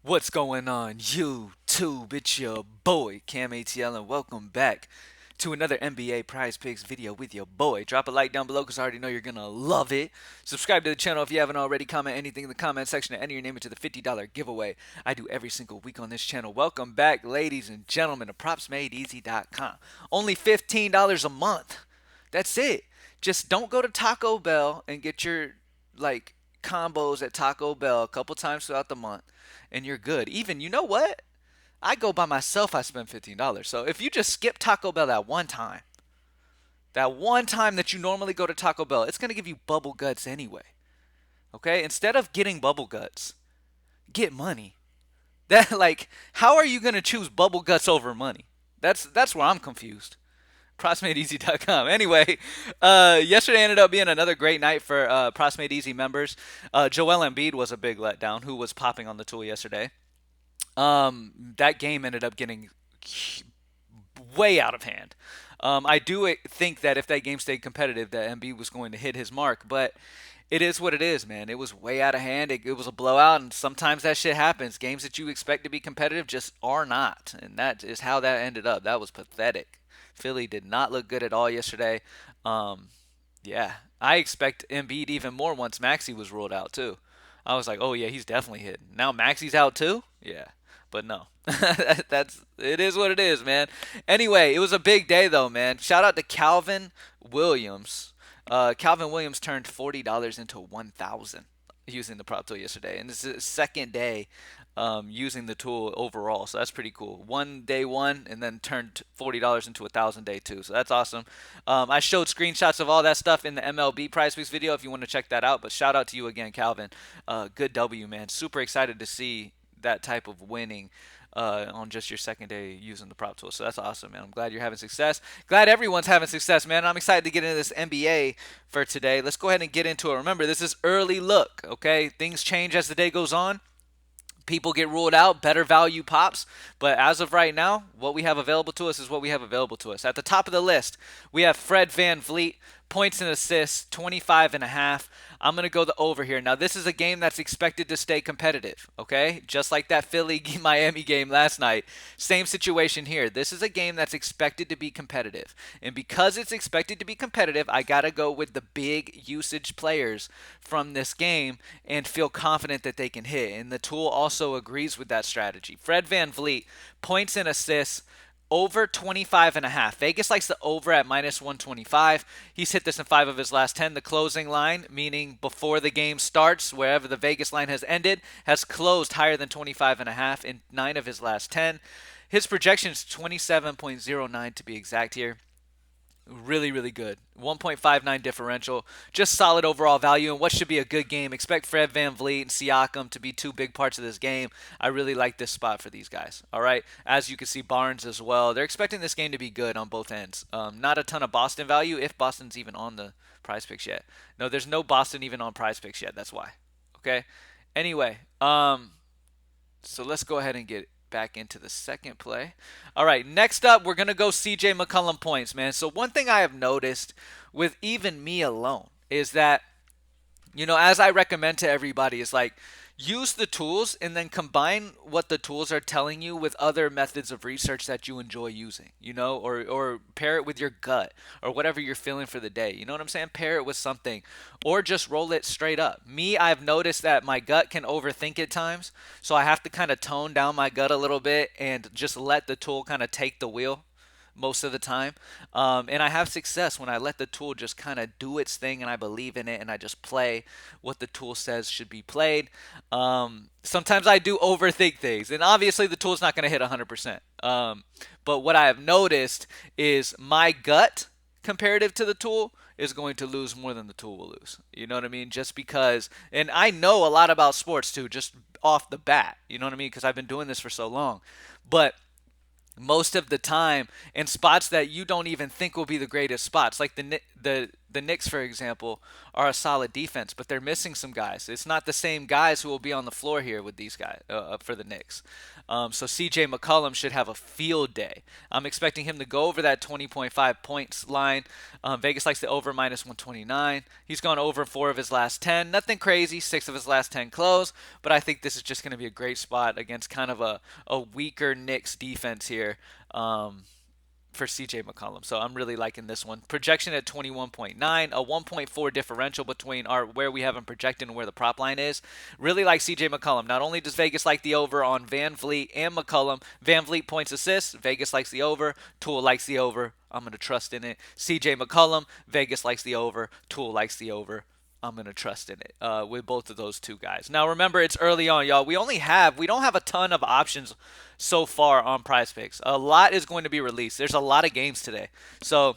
What's going on, YouTube? It's your boy, CamATL, and welcome back to another NBA Prize Picks video with your boy. Drop a like down below because I already know you're going to love it. Subscribe to the channel if you haven't already. Comment anything in the comment section and enter your name into the $50 giveaway I do every single week on this channel. Welcome back, ladies and gentlemen, to PropsMadeEasy.com. Only $15 a month. That's it. Just don't go to Taco Bell and get your, combos at Taco Bell a couple times throughout the month and you're good. Even, you know what? I go by myself, I spend $15. So if you just skip Taco Bell that one time that you normally go to Taco Bell, it's going to give you bubble guts anyway. Okay? Instead of getting bubble guts, get money. How are you going to choose bubble guts over money? That's where I'm confused. PropsMadeEasy.com. Anyway, yesterday ended up being another great night for PropsMadeEasy Easy members. Joel Embiid was a big letdown, who was popping on the tool yesterday. That game ended up getting way out of hand. I do think that if that game stayed competitive, that Embiid was going to hit his mark, but it is what it is, man. It was way out of hand. It was a blowout, and sometimes that shit happens. Games that you expect to be competitive just are not, and that is how that ended up. That was pathetic. Philly did not look good at all yesterday. Um, yeah, I expect Embiid even more once Maxey was ruled out too. I was like, oh yeah, he's definitely hitting. Now Maxey's out too? Yeah. But no. That's it is what it is, man. Anyway, it was a big day though, man. Shout out to Calvin Williams. Calvin Williams turned $40 into 1,000 using the prop tool yesterday, and this is his second day using the tool overall. So that's pretty cool. One day one, and then turned $40 into 1,000 day two. So that's awesome. I showed screenshots of all that stuff in the MLB Prize Picks video if you want to check that out. But shout out to you again, Calvin. Good W, man. Super excited to see that type of winning on just your second day using the prop tool. So that's awesome, man. I'm glad you're having success. Glad everyone's having success, man. I'm excited to get into this NBA for today. Let's go ahead and get into it. Remember, this is early look, okay? Things change as the day goes on. People get ruled out, better value pops. But as of right now, what we have available to us is what we have available to us. At the top of the list, we have Fred VanVleet, points and assists, 25 and a half. I'm going to go the over here. Now, this is a game that's expected to stay competitive, okay? Just like that Philly Miami game last night. Same situation here. This is a game that's expected to be competitive. And because it's expected to be competitive, I got to go with the big usage players from this game and feel confident that they can hit. And the tool also agrees with that strategy. Fred VanVleet, points and assists, over 25 and a half. Vegas likes the over at minus 125. He's hit this in 5 of his last 10. The closing line, meaning before the game starts, wherever the Vegas line has ended, has closed higher than 25 and a half in 9 of his last 10. His projection is 27.09 to be exact here. Really, really good. 1.59 differential. Just solid overall value and what should be a good game. Expect Fred VanVleet and Siakam to be two big parts of this game. I really like this spot for these guys. All right. As you can see, Barnes as well. They're expecting this game to be good on both ends. Not a ton of Boston value if Boston's even on the prize picks yet. No, there's no Boston even on prize picks yet. That's why. Okay. Anyway, so let's go ahead and get back into the second play. All right, next up, we're going to go CJ McCollum points, man. So one thing I have noticed with even me alone is that, as I recommend to everybody, is like use the tools and then combine what the tools are telling you with other methods of research that you enjoy using, or pair it with your gut or whatever you're feeling for the day. You know what I'm saying? Pair it with something or just roll it straight up. Me, I've noticed that my gut can overthink at times, so I have to kind of tone down my gut a little bit and just let the tool kind of take the wheel most of the time. And I have success when I let the tool just kind of do its thing and I believe in it and I just play what the tool says should be played. Sometimes I do overthink things, and obviously the tool's not going to hit 100%. But what I have noticed is my gut comparative to the tool is going to lose more than the tool will lose. You know what I mean? Just because, and I know a lot about sports too, just off the bat. You know what I mean? Because I've been doing this for so long. But most of the time in spots that you don't even think will be the greatest spots, like the Knicks, for example, are a solid defense, but they're missing some guys. It's not the same guys who will be on the floor here with these guys for the Knicks. So CJ McCollum should have a field day. I'm expecting him to go over that 20.5 points line. Vegas likes the over minus 129. He's gone over 4 of his last 10. Nothing crazy, 6 of his last 10 close, but I think this is just going to be a great spot against kind of a weaker Knicks defense here. For CJ McCollum. So I'm really liking this one. Projection at 21.9, a 1.4 differential between where we have him projected and where the prop line is. Really like CJ McCollum. Not only does Vegas like the over on VanVleet and McCollum, VanVleet points assists, Vegas likes the over, Tool likes the over. I'm going to trust in it. CJ McCollum, Vegas likes the over, Tool likes the over. I'm going to trust in it with both of those two guys. Now, remember, it's early on, y'all. We don't have a ton of options so far on Prizepicks. A lot is going to be released. There's a lot of games today. So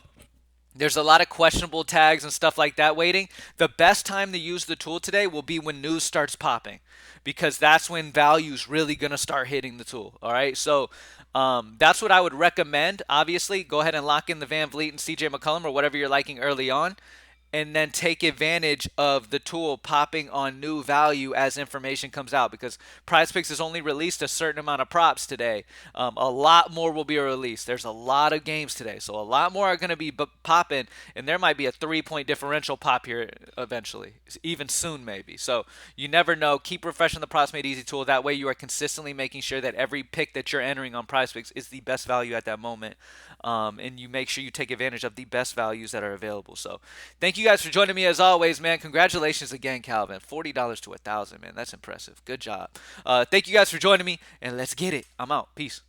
there's a lot of questionable tags and stuff like that waiting. The best time to use the tool today will be when news starts popping, because that's when value's really going to start hitting the tool. All right. So that's what I would recommend. Obviously, go ahead and lock in the VanVleet and CJ McCollum or whatever you're liking early on, and then take advantage of the tool popping on new value as information comes out, because Prizepicks has only released a certain amount of props today. A lot more will be released. There's a lot of games today, so a lot more are going to be popping, and there might be a 3-point differential pop here eventually, even soon maybe. So you never know. Keep refreshing the Props Made Easy tool. That way you are consistently making sure that every pick that you're entering on Prizepicks is the best value at that moment. And you make sure you take advantage of the best values that are available. So thank you guys for joining me as always, man. Congratulations again, Calvin. $40 to $1,000, man. That's impressive. Good job. Thank you guys for joining me, and let's get it. I'm out. Peace.